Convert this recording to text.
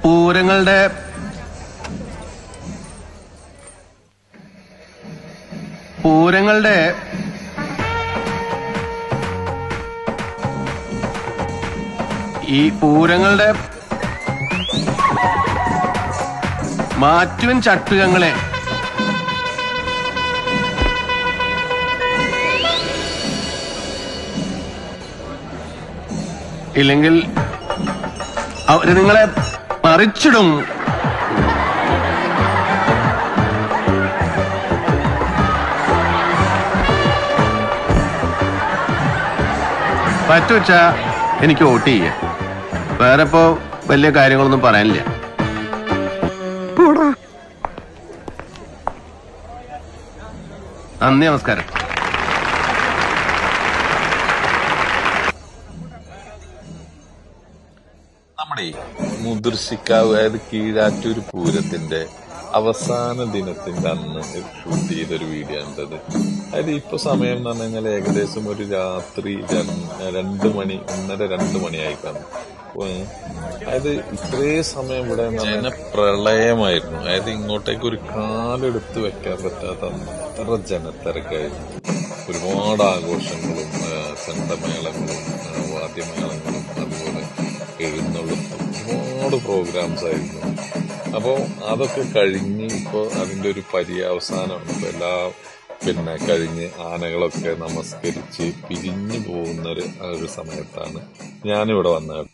പൂരങ്ങളുടെ ഈ പൂരങ്ങളുടെ മാറ്റുവൻ ചട്ടുകങ്ങളെ ഇല്ലെങ്കിൽ അവര് നിങ്ങളെ മറിച്ചിടും. പറ്റുവച്ചാ എനിക്ക് വോട്ട് ചെയ്യാം. വേറെ ഇപ്പോ വലിയ കാര്യങ്ങളൊന്നും പറയാനില്ല. നന്ദി, നമസ്കാരം. നമ്മുടെ മുതിർശിക്കാവ്, അതായത് കീഴാറ്റൂർ പൂരത്തിന്റെ അവസാന ദിനത്തിന്റെ അന്ന് ഷൂട്ട് ചെയ്തൊരു വീഡിയോ ആണത്. അതായത് ഇപ്പൊ സമയം എന്ന് പറഞ്ഞു കഴിഞ്ഞാൽ ഏകദേശം ഒരു രാത്രി 2 മണി, 1:30-2 മണിയായി കാണും. അതായത് ഇത്രയും സമയം ഇവിടെ ജനപ്രളയമായിരുന്നു. അതായത് ഇങ്ങോട്ടേക്ക് ഒരു കാലെടുത്ത് വെക്കാൻ പറ്റാത്ത അത്ര ജനത്തിരക്കായിരുന്നു. ഒരുപാട് ആഘോഷങ്ങളും ചെണ്ടമേളങ്ങളും വാദ്യമേളങ്ങളും അതുപോലെ എഴുന്നള്ളത്തും ഒരുപാട് പ്രോഗ്രാംസ് ആയിരുന്നു. അപ്പോൾ അതൊക്കെ കഴിഞ്ഞ് ഇപ്പോൾ അതിൻ്റെ ഒരു പര്യവസാനമാണ്. ഇപ്പോൾ എല്ലാം കഴിഞ്ഞ് ആനകളൊക്കെ നമസ്കരിച്ച് പിരിഞ്ഞു പോകുന്ന ഒരു സമയത്താണ് ഞാനിവിടെ വന്നത്.